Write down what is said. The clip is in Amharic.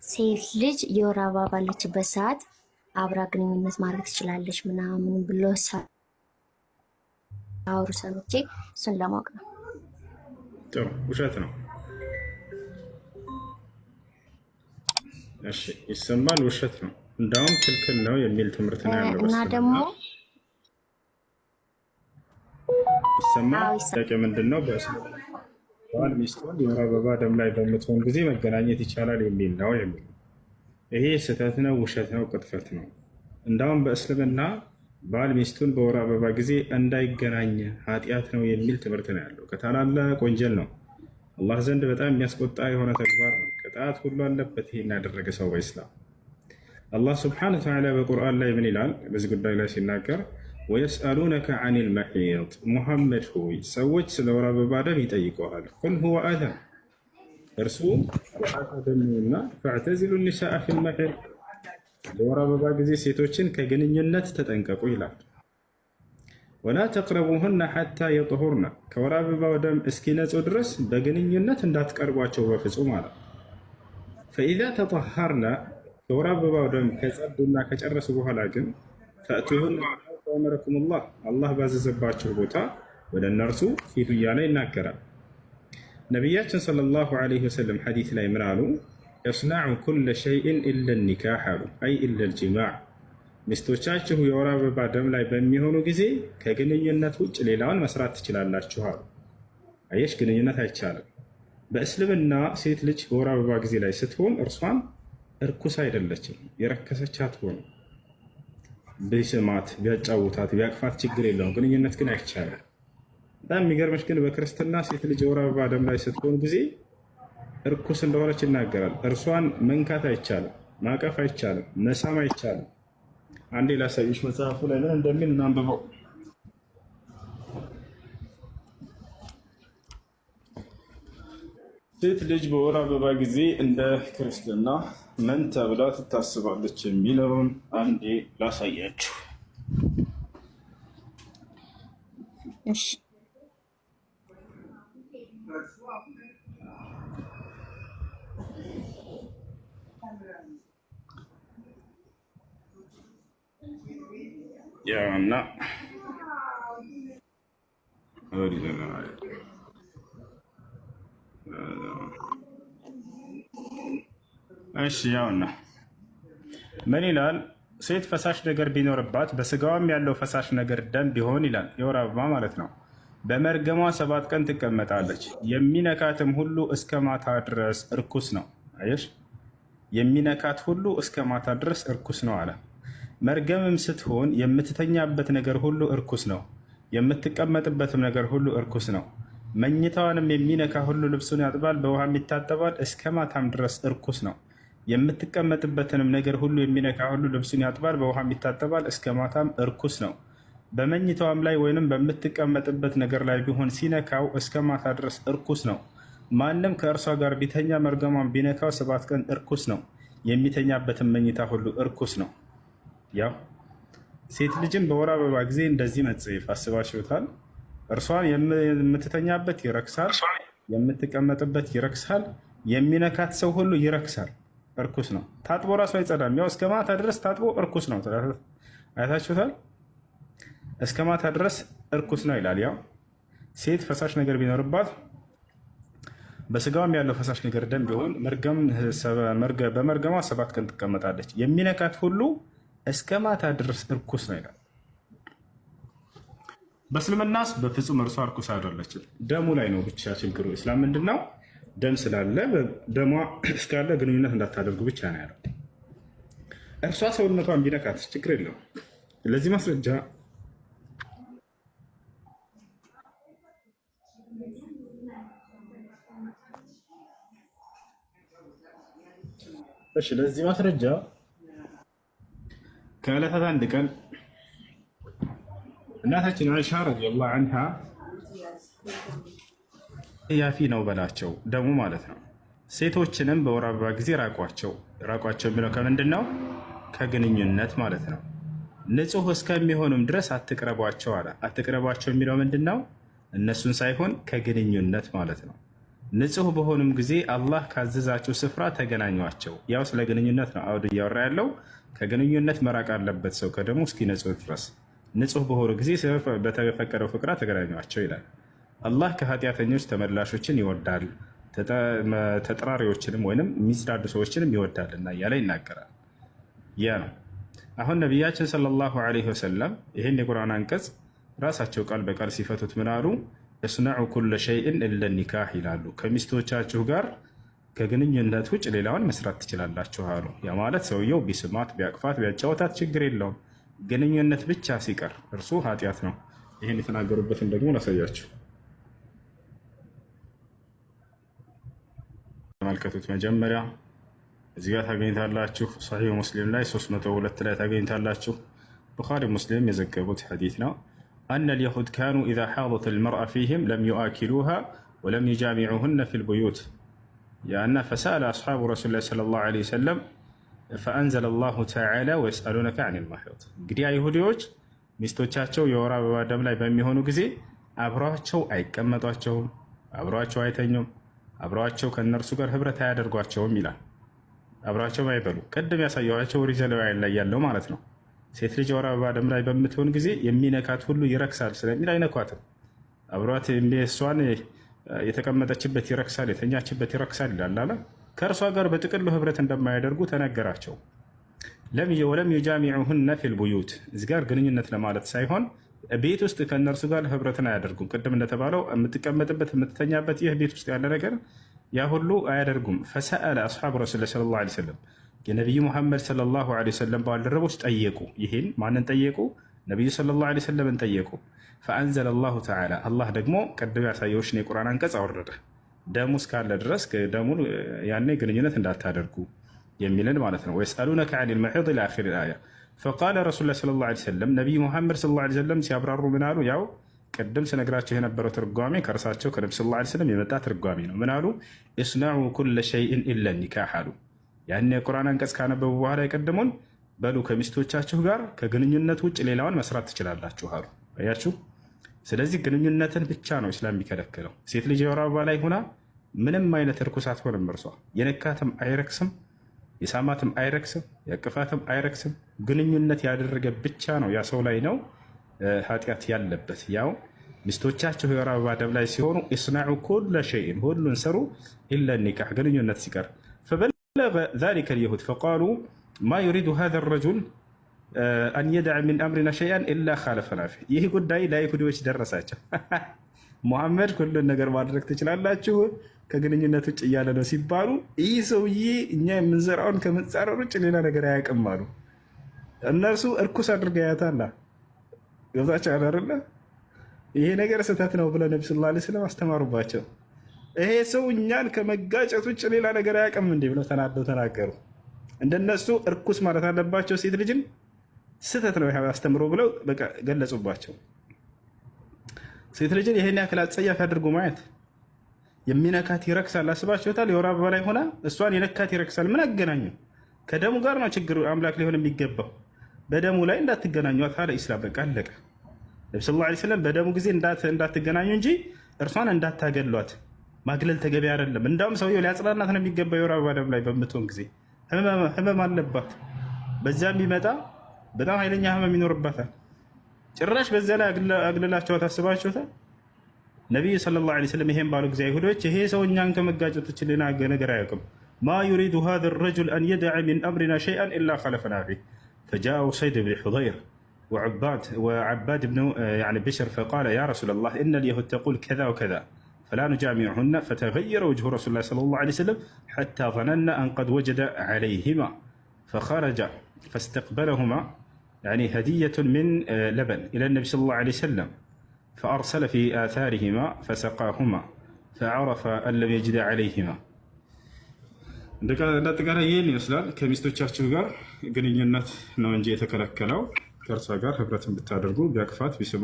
ሴት ልጅ የወር አበባ ባለችበት ሰዓት አብራ ግንኙነት ማድረግ ትችላለች ምናምን ብሎ ሳወሩ ሰምቼ እሱን ለማወቅ ነው። ጥሩ ውሸት ነው። እሺ ይሰማል። ውሸት ነው እንዳውም ክልክል ነው የሚል ትምህርት ነው ያለው። እና ደግሞ ይሰማል። ጥያቄ ምንድነው? ባል ሚስቱን የወር አበባ ደም ላይ በምትሆን ጊዜ መገናኘት ይቻላል የሚል ነው የሚል። ይሄ ስህተት ነው፣ ውሸት ነው፣ ቅጥፈት ነው። እንዳውም በእስልምና ባል ሚስቱን በወር አበባ ጊዜ እንዳይገናኝ ኃጢአት ነው የሚል ትምህርት ነው ያለው። ከታላላቅ ወንጀል ነው፣ አላህ ዘንድ በጣም የሚያስቆጣ የሆነ ተግባር ነው። ቅጣት ሁሉ አለበት ይሄን ያደረገ ሰው በኢስላም። አላህ ስብሐነሁ ወተዓላ በቁርአን ላይ ምን ይላል? በዚህ ጉዳይ ላይ ሲናገር ወየስአሉነከ ዐኒል መሒድ፣ ሙሐመድ ሆይ ሰዎች ስለ ወር አበባ ደም ይጠይቀዋል። ቁል ሁወ አዛ፣ እርሱ ደምና ፈዕተዚሉ ኒሳአ ፊል መሒድ፣ በወር አበባ ጊዜ ሴቶችን ከግንኙነት ተጠንቀቁ ይላል። ወላ ተቅረቡሁነ ሐታ የጥሁርነ፣ ከወር አበባው ደም እስኪነጹ ድረስ በግንኙነት እንዳትቀርቧቸው በፍጹም አለ። ፈኢዛ ተጠሃርነ፣ ከወር አበባው ደም ከጸዱና ከጨረሱ በኋላ ግን ፈእቱሁነ አመረኩሙላህ፣ አላህ ባዘዘባቸው ቦታ ወደ እነርሱ ሂዱ እያለ ይናገራል። ነቢያችን ሰለላሁ ዐለይሂ ወሰለም ሐዲስ ላይ ምን አሉ? የስናዑ ኩለ ሸይእን ኢለ ኒካሕ አሉ፣ አይ ኢለ ልጅማዕ። ሚስቶቻችሁ የወር አበባ ደም ላይ በሚሆኑ ጊዜ ከግንኙነት ውጭ ሌላውን መስራት ትችላላችሁ አሉ። አየሽ፣ ግንኙነት አይቻልም። በእስልምና ሴት ልጅ በወር አበባ ጊዜ ላይ ስትሆን እርሷን እርኩስ አይደለችም፣ የረከሰች አትሆንም። ቢስማት ቢያጫውታት ቢያቅፋት ችግር የለውም። ግንኙነት ግን አይቻልም። በጣም የሚገርመች ግን በክርስትና ሴት ልጅ የወር አበባ ደም ላይ ስትሆን ጊዜ እርኩስ እንደሆነች ይናገራል። እርሷን መንካት አይቻልም፣ ማቀፍ አይቻልም፣ መሳም አይቻልም። አንዴ ላሳይሽ መጽሐፉ ላይ ምን እንደሚል እናንብበው። ሴት ልጅ በወር አበባ ጊዜ እንደ ክርስትና ምን ተብላ ትታስባለች የሚለውን አንዴ ላሳያችሁ። እሺ ያውና እሺ ያውና ምን ይላል? ሴት ፈሳሽ ነገር ቢኖርባት በስጋዋም ያለው ፈሳሽ ነገር ደም ቢሆን ይላል፣ የወር አበባ ማለት ነው። በመርገሟ 7 ቀን ትቀመጣለች። የሚነካትም ሁሉ እስከ ማታ ድረስ እርኩስ ነው። አየሽ፣ የሚነካት ሁሉ እስከ ማታ ድረስ እርኩስ ነው አለ። መርገምም ስትሆን የምትተኛበት ነገር ሁሉ እርኩስ ነው። የምትቀመጥበትም ነገር ሁሉ እርኩስ ነው። መኝታዋንም የሚነካ ሁሉ ልብሱን ያጥባል፣ በውሃም ይታጠባል፣ እስከ ማታም ድረስ እርኩስ ነው። የምትቀመጥበትንም ነገር ሁሉ የሚነካ ሁሉ ልብሱን ያጥባል፣ በውሃም ይታጠባል፣ እስከ ማታም እርኩስ ነው። በመኝታዋም ላይ ወይንም በምትቀመጥበት ነገር ላይ ቢሆን ሲነካው እስከ ማታ ድረስ እርኩስ ነው። ማንም ከእርሷ ጋር ቢተኛ መርገሟን ቢነካው 7 ቀን እርኩስ ነው። የሚተኛበትን መኝታ ሁሉ እርኩስ ነው። ያው ሴት ልጅም በወር አበባ ጊዜ እንደዚህ መጸየፍ አስባችሁታል? እርሷን የምትተኛበት ይረክሳል፣ የምትቀመጥበት ይረክሳል፣ የሚነካት ሰው ሁሉ ይረክሳል፣ እርኩስ ነው። ታጥቦ ራሱ አይጸዳም። ያው እስከ ማታ ድረስ ታጥቦ እርኩስ ነው። አይታችሁታል? እስከ ማታ ድረስ እርኩስ ነው ይላል። ያው ሴት ፈሳሽ ነገር ቢኖርባት በስጋዋም ያለው ፈሳሽ ነገር ደም ቢሆን በመርገሟ 7 ቀን ትቀመጣለች። የሚነካት ሁሉ እስከ ማታ ድረስ እርኩስ ነው ይላል። በእስልምናስ በፍጹም እርሷ እርኩስ አይደለችም። ደሙ ላይ ነው ብቻ ችግሩ። እስላም ምንድን ነው? ደም ስላለ ደሟ እስካለ ግንኙነት እንዳታደርጉ ብቻ ነው ያለው። እርሷ ሰውነቷን ቢነካት ችግር የለውም። ለዚህ ማስረጃ ለዚህ ማስረጃ ከዕለታት አንድ ቀን እናታችን አይሻ ረዲየላሁ ዐንሃ ያፊ ነው በላቸው ደሙ ማለት ነው። ሴቶችንም በወር አበባ ጊዜ ራቋቸው የሚለው ከምንድን ነው? ከግንኙነት ማለት ነው። ንጹህ እስከሚሆኑም ድረስ አትቅረቧቸው አለ። አትቅረቧቸው የሚለው ምንድን ነው? እነሱን ሳይሆን ከግንኙነት ማለት ነው። ንጹህ በሆኑም ጊዜ አላህ ካዘዛቸው ስፍራ ተገናኟቸው። ያው ስለ ግንኙነት ነው አውድ እያወራ ያለው። ከግንኙነት መራቅ አለበት ሰው ከደሙ እስኪነጹህ ድረስ። ንጹህ በሆኑ ጊዜ በተፈቀደው ፍቅራ ተገናኟቸው ይላል። አላህ ከኃጢአተኞች ተመላሾችን ይወዳል፣ ተጠራሪዎችንም ወይም የሚጽዳዱ ሰዎችንም ይወዳልና እያለ ይናገራል። ያ ነው አሁን ነቢያችን ሰለላሁ ዐለይሂ ወሰለም ይህን የቁርአን አንቀጽ ራሳቸው ቃል በቃል ሲፈቱት ምን አሉ? እስነዑ ኩለ ሸይእን ኢለ ኒካህ ይላሉ። ከሚስቶቻችሁ ጋር ከግንኙነት ውጭ ሌላውን መስራት ትችላላችሁ አሉ። ያ ማለት ሰውየው ቢስማት፣ ቢያቅፋት፣ ቢያጫወታት ችግር የለውም። ግንኙነት ብቻ ሲቀር እርሱ ኃጢአት ነው። ይህን የተናገሩበትን ደግሞ ላሳያችሁ። ተመልከቱት። መጀመሪያ እዚህ ጋር ታገኝታላችሁ። ሰሒህ ሙስሊም ላይ 302 ላይ ታገኝታላችሁ። ቡኻሪ ሙስሊም የዘገቡት ሐዲት ነው። አነ ልየሁድ ካኑ ኢዛ ሓضት ልመርአ ፊህም ለም ዩአኪሉሃ ወለም ዩጃሚዑሁነ ፊ ልቡዩት ያና ፈሰአለ አስሓቡ ረሱል ላ ሰለላሁ ዐለይሂ ወሰለም ፈአንዘለ ላሁ ተዓላ ወየስአሉነከ ዐኒል መሒድ። እንግዲህ አይሁዲዎች ሚስቶቻቸው የወር አበባ ደም ላይ በሚሆኑ ጊዜ አብረዋቸው አይቀመጧቸውም፣ አብረዋቸው አይተኙም፣ አብረዋቸው ከእነርሱ ጋር ህብረት አያደርጓቸውም ይላል። አብረዋቸው አይበሉ። ቅድም ያሳየኋቸው ኦሪት ዘሌዋውያን ላይ ያለው ማለት ነው። ሴት ልጅ የወር አበባ ደም ላይ በምትሆን ጊዜ የሚነካት ሁሉ ይረክሳል ስለሚል አይነኳትም። አብሯት እሷን የተቀመጠችበት ይረክሳል፣ የተኛችበት ይረክሳል ይላል አለ። ከእርሷ ጋር በጥቅሉ ህብረት እንደማያደርጉ ተነገራቸው። ወለም ዩጃሚዑሁነ ፊል ቡዩት እዚህ ጋር ግንኙነት ለማለት ሳይሆን ቤት ውስጥ ከእነርሱ ጋር ህብረትን አያደርጉም። ቅድም እንደተባለው የምትቀመጥበት የምትተኛበት ይህ ቤት ውስጥ ያለ ነገር ያ ሁሉ አያደርጉም። ፈሰአለ አስሓቡ ረሱል ሰለላሁ ዐለይሂ ወሰለም የነቢዩ ሙሐመድ ሰለላሁ ዐለይሂ ወሰለም ባልደረቦች ጠየቁ። ይህን ማንን ጠየቁ? ነቢዩ ሰለላሁ ዐለይሂ ወሰለምን ጠየቁ። ፈአንዘለ ላሁ ተዓላ አላህ ደግሞ ቅድም ያሳየዎችን የቁርአን አንቀጽ አወረደ። ደሙ እስካለ ድረስ ደሙን ያኔ ግንኙነት እንዳታደርጉ የሚልን ማለት ነው። ወየስአሉነከ ዐኒል መሒድ ኢላ አኺሪል አያ። ፈቃለ ረሱሉላህ ሰለላሁ ዐለይሂ ወሰለም ነቢዩ ሙሐመድ ሰለላሁ ዐለይሂ ወሰለም ሲያብራሩ ምን አሉ? ያው ቅድም ስነግራቸው የነበረው ትርጓሜ ከእርሳቸው ከነቢ ሰለላሁ ዐለይሂ ወሰለም የመጣ ትርጓሜ ነው። ምን አሉ? እስነዑ ኩለ ሸይእን ኢለ ኒካህ አሉ። ያን የቁርአን አንቀጽ ካነበቡ በኋላ የቀደሙን በሉ ከሚስቶቻችሁ ጋር ከግንኙነት ውጭ ሌላውን መስራት ትችላላችሁ አሉ። አያችሁ። ስለዚህ ግንኙነትን ብቻ ነው ኢስላም የሚከለክለው። ሴት ልጅ የወር አበባ ላይ ሆና ምንም አይነት እርኩስ አትሆንም። እርሷ የነካትም አይረክስም፣ የሳማትም አይረክስም፣ የቅፋትም አይረክስም። ግንኙነት ያደረገ ብቻ ነው ያ ሰው ላይ ነው ኃጢአት ያለበት። ያው ሚስቶቻችሁ የወር አበባ ደም ላይ ሲሆኑ እስነዑ ኩለ ሸይእን ሁሉን ሰሩ ኢለ ኒካህ ግንኙነት ሲቀር ፈበለገ ዛሊከ ልየሁድ ፈቃሉ ማ ዩሪዱ ሃዛ ረጁል አን የድዐ ሚን አምሪና ሸይአን ኢላ ኻለፈና ፊህ። ይህ ጉዳይ ለአይሁዶች ደረሳቸው። ሙሐመድ ሁሉን ነገር ማድረግ ትችላላችሁ ከግንኙነት ውጭ እያለ ነው ሲባሉ ይህ ሰውዬ እኛ የምንዘራውን ከመጻረር ውጭ ሌላ ነገር አያውቅም አሉ። እነርሱ እርኩስ አድርገው ያታላ ገብታቸው አይደለ? ይሄ ነገር ስህተት ነው ብለው ነቢ ሰለላሁ ዐለይሂ ወሰለም አስተማሩባቸው። ይሄ ሰው እኛን ከመጋጨት ውጭ ሌላ ነገር አያውቅም እንዴ ብለው ተናደው ተናገሩ። እንደነሱ እርኩስ ማለት አለባቸው ሴት ልጅን ስህተት ነው አስተምሮ ብለው በቃ ገለጹባቸው። ሴት ልጅን ይሄን ያክል አጸያፊ አድርጎ ማየት የሚነካት ይረክሳል። አስባችሁታል? የወር አበባ ላይ ሆና እሷን የነካት ይረክሳል። ምን አገናኘው? ከደሙ ጋር ነው ችግሩ። አምላክ ሊሆን የሚገባው በደሙ ላይ እንዳትገናኟት አለ ኢስላም። በቃ አለቀ። ነቢ ሰለላሁ ዐለይሂ ወሰለም በደሙ ጊዜ እንዳትገናኙ እንጂ እርሷን እንዳታገሏት። ማግለል ተገቢ አይደለም። እንዳውም ሰውየው ሊያጽናናት ነው የሚገባው። የወር አበባ ደም ላይ በምትሆን ጊዜ ህመም አለባት። በዛም ቢመጣ በጣም ኃይለኛ ህመም ይኖርባታል። ጭራሽ በዛ ላይ አግልላቸዋት አስባችሁታል? ነቢዩ ሰለላሁ ዐለይሂ ወሰለም ይሄን ባሉ ጊዜ አይሁዶች ይሄ ሰው እኛን ከመጋጨት ውጭ ሌላ ነገር አያውቅም። ማ ዩሪዱ ሃዛ ረጁል አን የድዐ ሚን አምሪና ሸይአን ኢላ ኸለፈና ፊህ ፈጃአ ኡሰይድ ብን ሑደይር ወዓባድ ብን ብሽር ፈቃለ ያ ረሱለላህ ኢነ ልየሁድ ተቁል ከዛ ወከዛ ፈላ ኑጃሚዑሁነ ፈተገየረ ወጅሁ ረሱሊላህ ሰለላሁ ዐለይሂ ወሰለም ሐታ ظነና አን ቀድ ወጀደ ዐለይሂማ ፈኸረጀ ፈስተቅበለሁማ هدية من لبن إلى النبي صلى الله عليه وسلم فأرسل في آثارهما فسقاهما فعرف أن لم يجد عليهما. እንደጠቃላይ ይህን ይመስላል። ከሚስቶቻችሁ ጋር ግንኙነት ነው እንጂ የተከለከለው ከእርሷ ጋር ህብረትን ብታደርጉ ቢያቅፋት ቢስማ